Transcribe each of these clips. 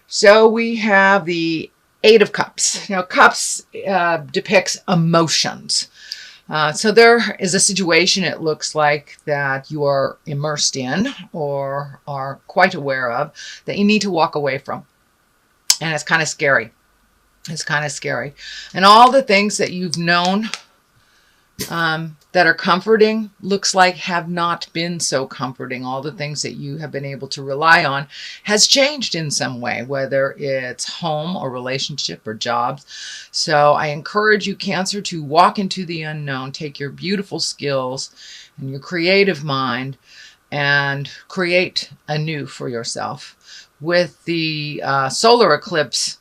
So we have the Eight of Cups. Now, Cups depicts emotions. So there is a situation, it looks like, that you are immersed in or are quite aware of that you need to walk away from. And it's kind of scary. It's kind of scary. And all the things that you've known that are comforting, looks like have not been so comforting. All the things that you have been able to rely on has changed in some way, whether it's home or relationship or jobs. So I encourage you, Cancer, to walk into the unknown, take your beautiful skills and your creative mind and create anew for yourself. With the solar eclipse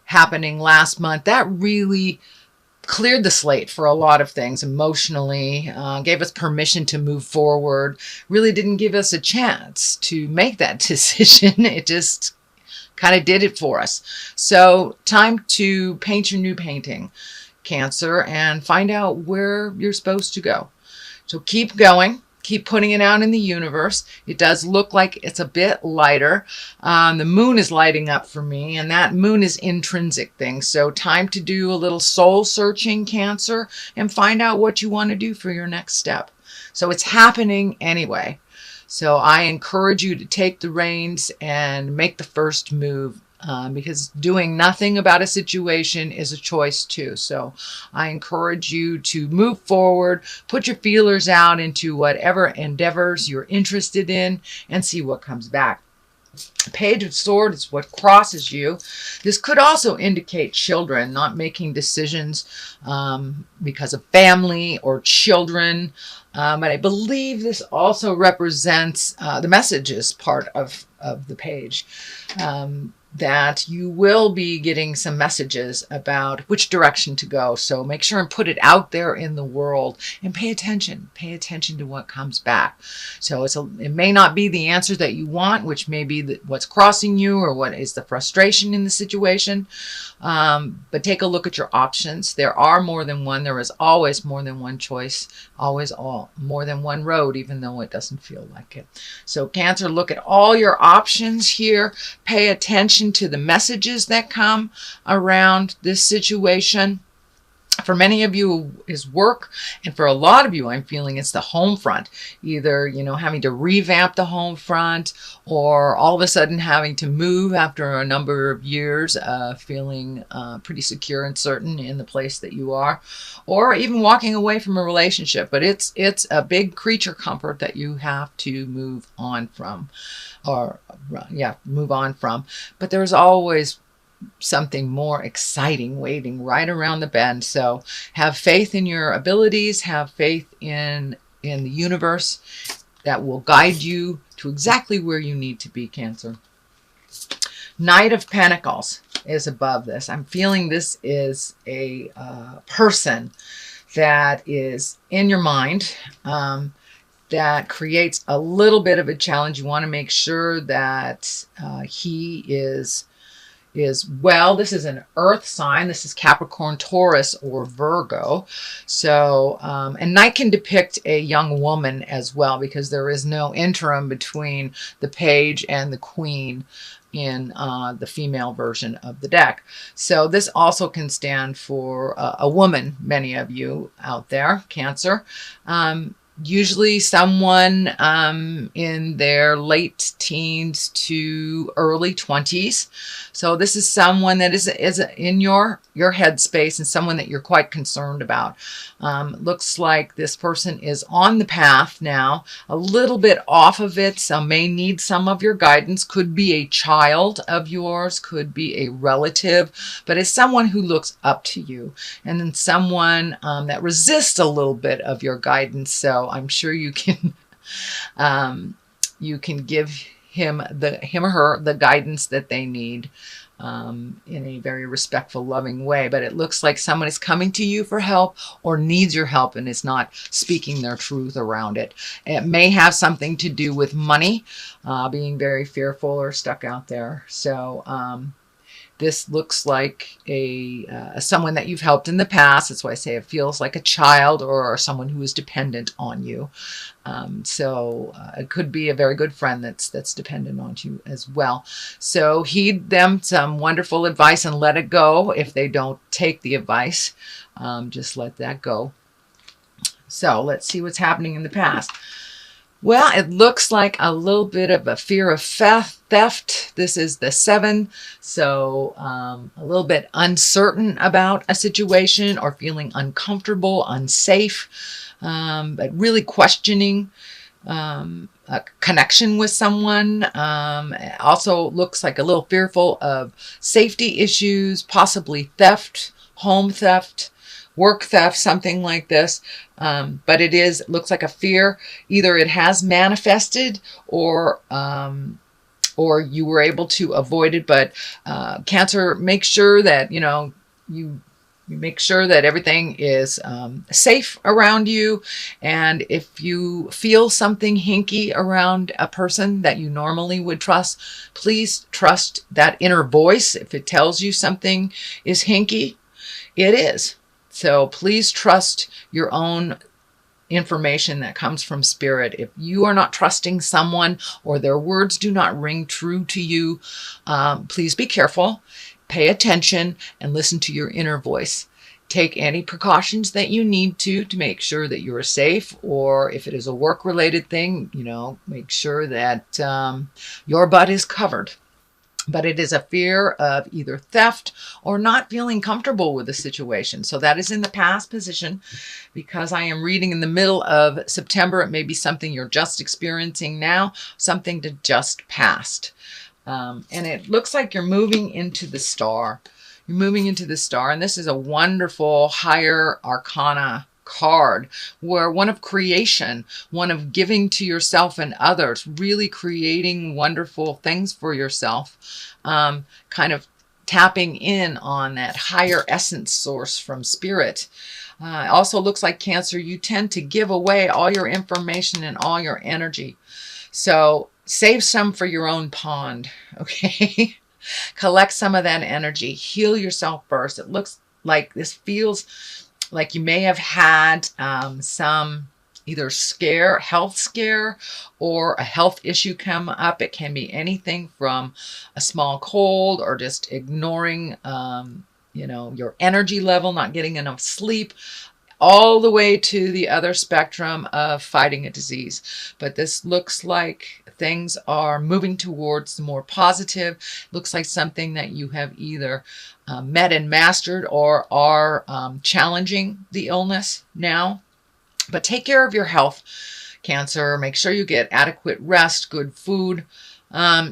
happening last month, that really cleared the slate for a lot of things emotionally, gave us permission to move forward, really didn't give us a chance to make that decision. It just kind of did it for us. So time to paint your new painting, Cancer, and find out where you're supposed to go. So keep going. Keep putting it out in the universe. It does look like it's a bit lighter. The moon is lighting up for me, and that moon is intrinsic things. So time to do a little soul searching, Cancer, and find out what you want to do for your next step. So it's happening anyway. So I encourage you to take the reins and make the first move. Because doing nothing about a situation is a choice too. So I encourage you to move forward, put your feelers out into whatever endeavors you're interested in, and see what comes back. Page of Swords is what crosses you. This could also indicate children not making decisions because of family or children. But I believe this also represents the messages part of the page. That you will be getting some messages about which direction to go. So make sure and put it out there in the world and pay attention. Pay attention to what comes back. So it may not be the answer that you want, which may be what's crossing you or what is the frustration in the situation. But take a look at your options. There are more than one. There is always more than one choice. Always more than one road, even though it doesn't feel like it. So Cancer, look at all your options here. Pay attention to the messages that come around this situation. For many of you is work, and for a lot of you I'm feeling it's the home front. Either, having to revamp the home front, or all of a sudden having to move after a number of years, feeling pretty secure and certain in the place that you are, or even walking away from a relationship. But it's a big creature comfort that you have to move on from. But there's always something more exciting waiting right around the bend. So have faith in your abilities, have faith in the universe that will guide you to exactly where you need to be, Cancer. Knight of Pentacles is above this. I'm feeling this is a person that is in your mind, that creates a little bit of a challenge. You want to make sure that he is well. This is an earth sign. This is Capricorn, Taurus, or Virgo. So, and Knight can depict a young woman as well, because there is no interim between the page and the queen in the female version of the deck. So this also can stand for a woman, many of you out there, Cancer. Usually someone in their late teens to early 20s. So this is someone that is in your headspace and someone that you're quite concerned about. Looks like this person is on the path now, a little bit off of it. Some may need some of your guidance. Could be a child of yours, could be a relative, but it's someone who looks up to you, and then someone that resists a little bit of your guidance. So I'm sure you can give him or her the guidance that they need in a very respectful, loving way. But it looks like someone is coming to you for help or needs your help and is not speaking their truth around it. It may have something to do with money, being very fearful or stuck out there. So This looks like someone that you've helped in the past. That's why I say it feels like a child or someone who is dependent on you. So it could be a very good friend that's dependent on you as well. So heed them some wonderful advice and let it go. If they don't take the advice, just let that go. So let's see what's happening in the past. Well, it looks like a little bit of a fear of theft. This is the 7. So a little bit uncertain about a situation or feeling uncomfortable, unsafe, but really questioning a connection with someone. It also looks like a little fearful of safety issues, possibly theft, home theft, work theft, something like this. But it looks like a fear. Either it has manifested or you were able to avoid it. But Cancer, make sure that, you make sure that everything is safe around you. And if you feel something hinky around a person that you normally would trust, please trust that inner voice. If it tells you something is hinky, it is. So please trust your own information that comes from spirit. If you are not trusting someone or their words do not ring true to you, please be careful, pay attention, and listen to your inner voice. Take any precautions that you need to make sure that you are safe, or if it is a work-related thing, make sure that your butt is covered. But it is a fear of either theft or not feeling comfortable with the situation. So that is in the past position. Because I am reading in the middle of September, it may be something you're just experiencing now, something to just past. And it looks like you're moving into the star. You're moving into the star, and this is a wonderful higher arcana card, where one of creation, one of giving to yourself and others, really creating wonderful things for yourself, kind of tapping in on that higher essence source from spirit. It also looks like, Cancer, you tend to give away all your information and all your energy. So save some for your own pond, okay? Collect some of that energy. Heal yourself first. It looks like this feels like you may have had some either health scare, or a health issue come up. It can be anything from a small cold or just ignoring, your energy level, not getting enough sleep, all the way to the other spectrum of fighting a disease. But this looks like things are moving towards the more positive. Looks like something that you have either met and mastered or are challenging the illness now. But take care of your health, Cancer. Make sure you get adequate rest, good food.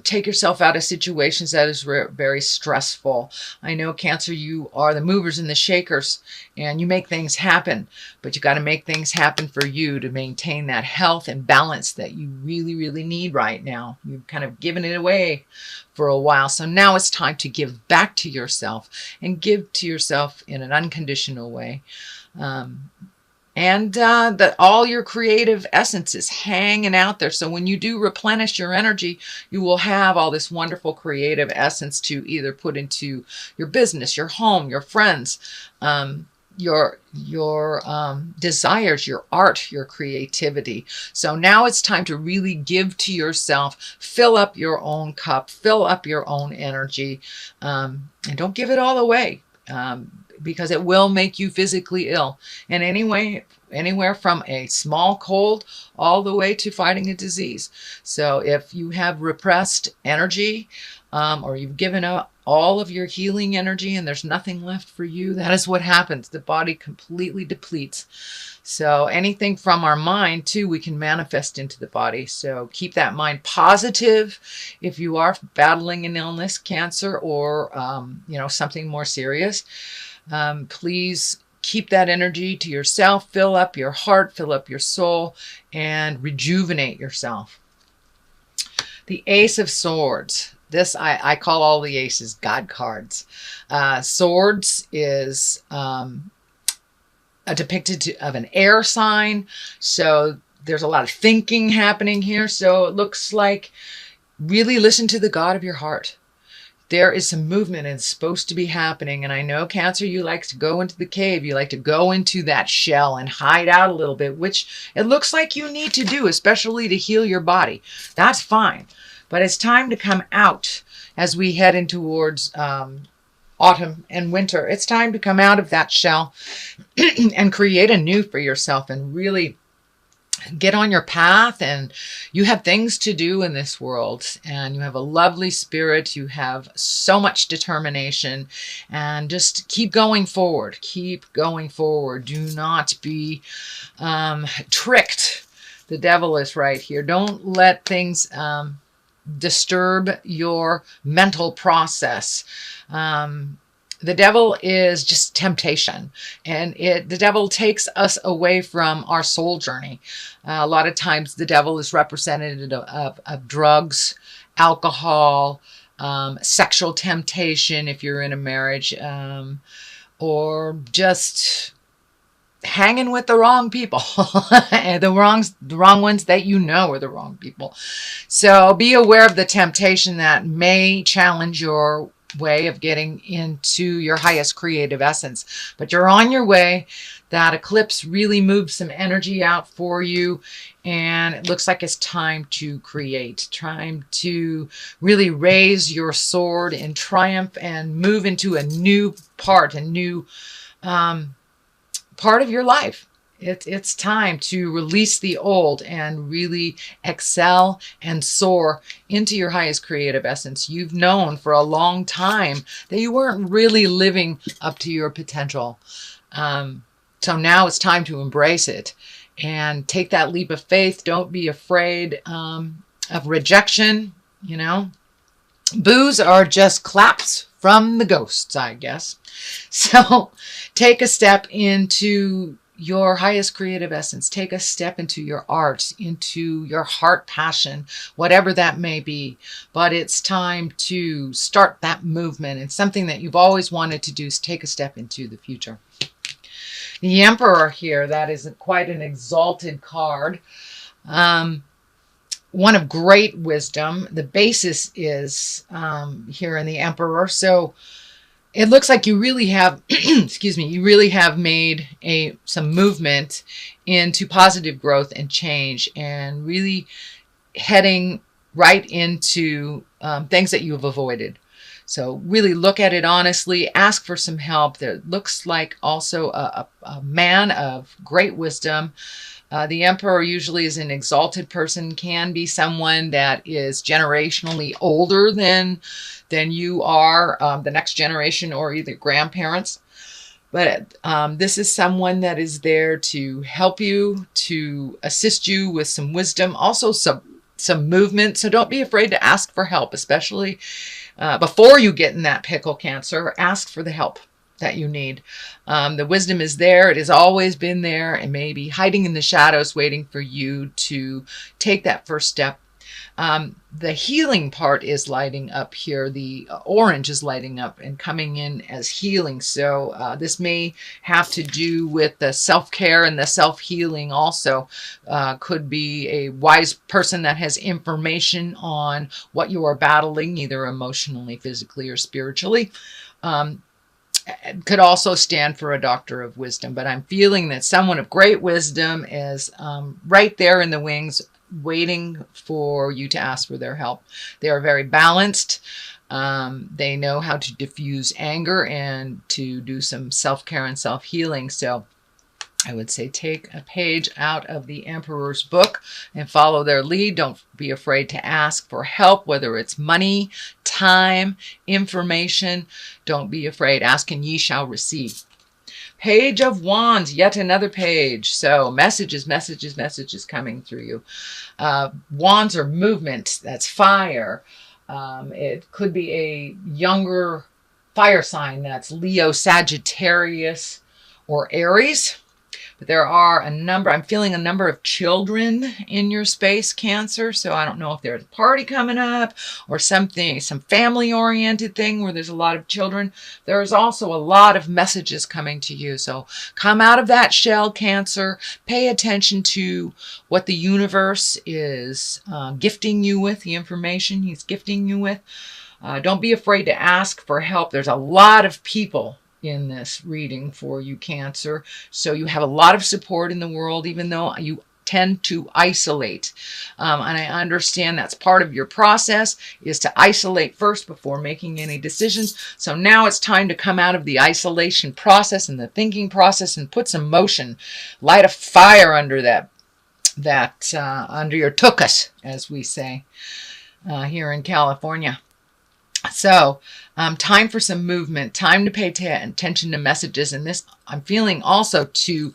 Take yourself out of situations that is very stressful. I know, Cancer, you are the movers and the shakers, and you make things happen, but you got to make things happen for you to maintain that health and balance that you really, really need right now. You've kind of given it away for a while, so now it's time to give back to yourself, and give to yourself in an unconditional way. And that all your creative essence is hanging out there. So when you do replenish your energy, you will have all this wonderful creative essence to either put into your business, your home, your friends, your desires, your art, your creativity. So now it's time to really give to yourself, fill up your own cup, fill up your own energy, and don't give it all away. Because it will make you physically ill. And anywhere from a small cold all the way to fighting a disease. So if you have repressed energy, or you've given up all of your healing energy and there's nothing left for you, that is what happens. The body completely depletes. So anything from our mind too, we can manifest into the body. So keep that mind positive if you are battling an illness, cancer, or something more serious. Please keep that energy to yourself, fill up your heart, fill up your soul, and rejuvenate yourself. The Ace of Swords. This, I call all the aces God cards. Swords is depicted of an air sign. So there's a lot of thinking happening here. So it looks like really listen to the God of your heart. there is some movement and it's supposed to be happening. And I know, Cancer, you like to go into the cave. You like to go into that shell and hide out a little bit, which it looks like you need to do, especially to heal your body. That's fine. But it's time to come out as we head in towards autumn and winter. It's time to come out of that shell and create a new for yourself and really get on your path. And you have things to do in this world, and you have a lovely spirit. You have so much determination, and just keep going forward. Keep going forward. Do not be tricked. The devil is right here. Don't let things disturb your mental process. The devil is just temptation, and the devil takes us away from our soul journey. A lot of times the devil is represented of drugs, alcohol, sexual temptation if you're in a marriage, or just hanging with the wrong people, the wrong ones that you know are the wrong people. So be aware of the temptation that may challenge your way of getting into your highest creative essence. But you're on your way. That eclipse really moved some energy out for you, and it looks like it's time to create, time to really raise your sword in triumph and move into a new part, part of your life. It's time to release the old and really excel and soar into your highest creative essence. You've known for a long time that you weren't really living up to your potential. So now it's time to embrace it and take that leap of faith. Don't be afraid of rejection. You know, boos are just claps from the ghosts, I guess. So take a step into your highest creative essence. Take a step into your art, into your heart passion, whatever that may be. But it's time to start that movement. And something that you've always wanted to do is take a step into the future. The Emperor here, that is quite an exalted card. One of great wisdom. The basis is here in the Emperor. So it looks like you really have, excuse me, you really have made some movement into positive growth and change, and really heading right into things that you have avoided. So really look at it honestly, ask for some help. There looks like also a man of great wisdom. The Emperor usually is an exalted person, can be someone that is generationally older than you are, the next generation, or either grandparents. But this is someone that is there to help you, to assist you with some wisdom, also some movement. So don't be afraid to ask for help, especially before you get in that pickle, Cancer. Ask for the help that you need. The wisdom is there. It has always been there, and maybe hiding in the shadows, waiting for you to take that first step. The healing part is lighting up here. The orange is lighting up and coming in as healing. So this may have to do with the self-care and the self-healing also. Could be a wise person that has information on what you are battling, either emotionally, physically, or spiritually. Could also stand for a doctor of wisdom. But I'm feeling that someone of great wisdom is right there in the wings, waiting for you to ask for their help. They are very balanced. They know how to diffuse anger and to do some self-care and self-healing. So I would say take a page out of the Emperor's book and follow their lead. Don't be afraid to ask for help, whether it's money, time, information. Don't be afraid. Ask and ye shall receive. Page of Wands, yet another page. So messages coming through you. Wands are movement. That's fire. It could be a younger fire sign. That's Leo, Sagittarius, or Aries. But there are I'm feeling a number of children in your space, Cancer. So I don't know if there's a party coming up or something, some family-oriented thing where there's a lot of children. There's also a lot of messages coming to you. So come out of that shell, Cancer. Pay attention to what the universe is gifting you with, the information he's gifting you with. Don't be afraid to ask for help. There's a lot of people in this reading for you, Cancer. So you have a lot of support in the world, even though you tend to isolate. And I understand that's part of your process, is to isolate first before making any decisions. So now it's time to come out of the isolation process and the thinking process and put some motion, light a fire under under your tuchus, as we say here in California. So time for some movement, time to pay attention to messages. And this, I'm feeling also to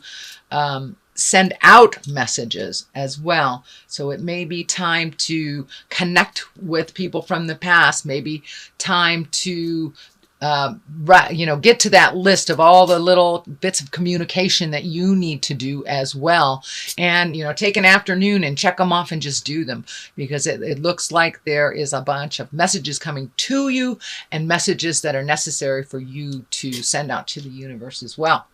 send out messages as well. So it may be time to connect with people from the past, maybe time to get to that list of all the little bits of communication that you need to do as well. And, take an afternoon and check them off and just do them, because it looks like there is a bunch of messages coming to you and messages that are necessary for you to send out to the universe as well.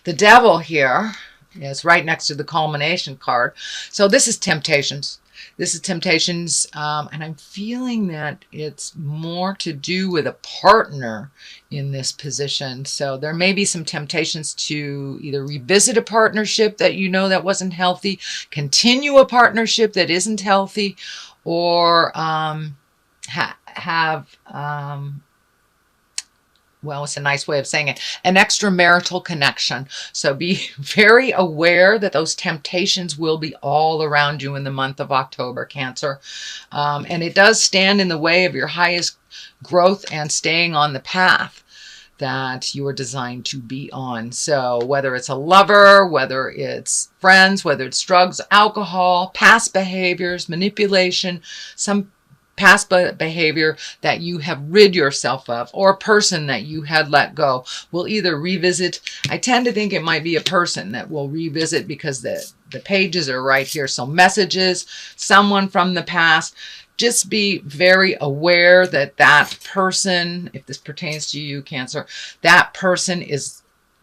The Devil here is right next to the culmination card. So this is temptations. This is temptations, and I'm feeling that it's more to do with a partner in this position. So there may be some temptations to either revisit a partnership that that wasn't healthy, continue a partnership that isn't healthy, or have well, it's a nice way of saying it, an extramarital connection. So be very aware that those temptations will be all around you in the month of October, Cancer. And it does stand in the way of your highest growth and staying on the path that you are designed to be on. So whether it's a lover, whether it's friends, whether it's drugs, alcohol, past behaviors, manipulation, some past behavior that you have rid yourself of, or a person that you had let go, will either revisit. I tend to think it might be a person that will revisit, because the pages are right here. So messages, someone from the past. Just be very aware that that person, if this pertains to you, Cancer, that person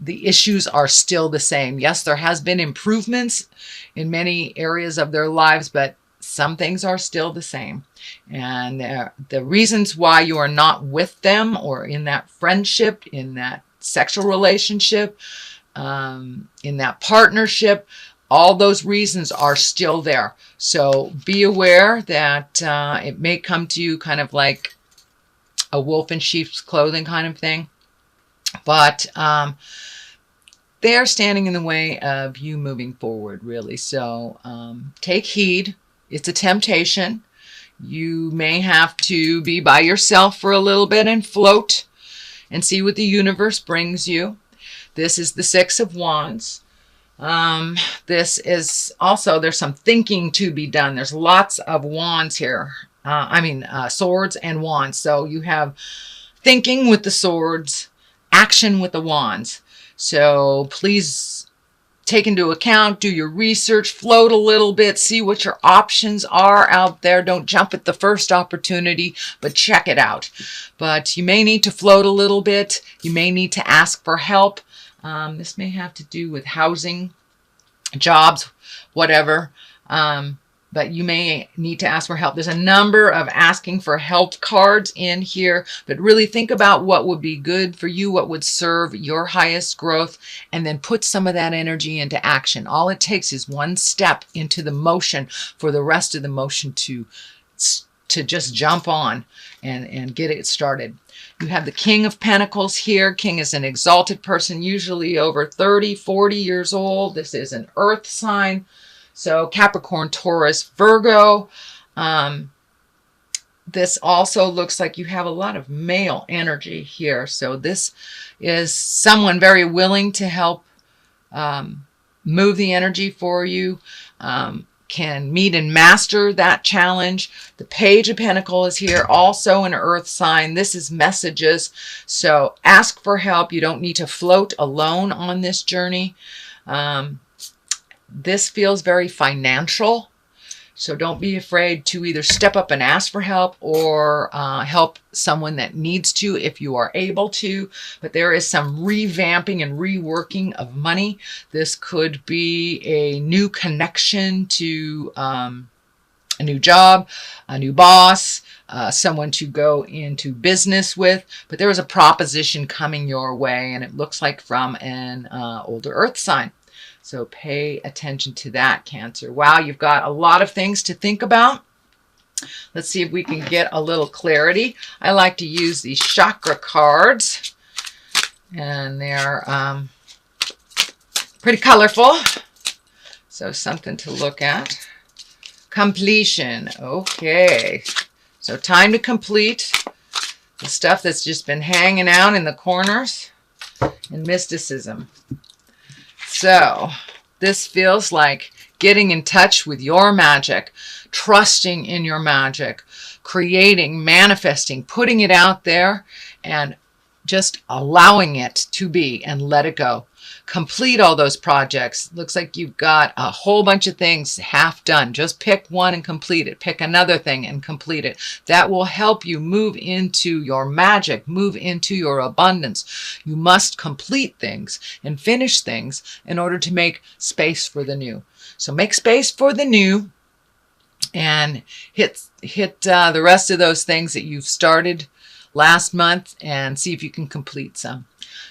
the issues are still the same. Yes, there has been improvements in many areas of their lives, but some things are still the same. And the reasons why you are not with them, or in that friendship, in that sexual relationship, in that partnership, all those reasons are still there. So be aware that it may come to you kind of like a wolf in sheep's clothing kind of thing. But they are standing in the way of you moving forward, really. So take heed. It's a temptation. You may have to be by yourself for a little bit and float and see what the universe brings you. This is the Six of Wands. This is also, there's some thinking to be done. There's lots of wands here. Swords and wands. So you have thinking with the swords, action with the wands. So please take into account, do your research, float a little bit, see what your options are out there. Don't jump at the first opportunity, but check it out. But you may need to float a little bit. You may need to ask for help. This may have to do with housing, jobs, whatever. But you may need to ask for help. There's a number of asking for help cards in here, but really think about what would be good for you, what would serve your highest growth, and then put some of that energy into action. All it takes is one step into the motion for the rest of the motion to just jump on and get it started. You have the King of Pentacles here. King is an exalted person, usually over 30, 40 years old. This is an earth sign. So Capricorn, Taurus, Virgo. This also looks like you have a lot of male energy here. So this is someone very willing to help move the energy for you, can meet and master that challenge. The Page of Pentacles is here, also an earth sign. This is messages. So ask for help. You don't need to float alone on this journey. This feels very financial, so don't be afraid to either step up and ask for help, or help someone that needs to if you are able to. But there is some revamping and reworking of money. This could be a new connection to a new job, a new boss, someone to go into business with, but there is a proposition coming your way, and it looks like from an older earth sign. So pay attention to that, Cancer. Wow, you've got a lot of things to think about. Let's see if we can get a little clarity. I like to use these chakra cards, and they're pretty colorful. So something to look at. Completion. Okay. So time to complete the stuff that's just been hanging out in the corners, and mysticism. So this feels like getting in touch with your magic, trusting in your magic, creating, manifesting, putting it out there, and just allowing it to be and let it go. Complete all those projects. Looks like you've got a whole bunch of things half done. Just pick one and complete it. Pick another thing and complete it. That will help you move into your magic, move into your abundance. You must complete things and finish things in order to make space for the new. So make space for the new, and hit the rest of those things that you've started last month and see if you can complete some.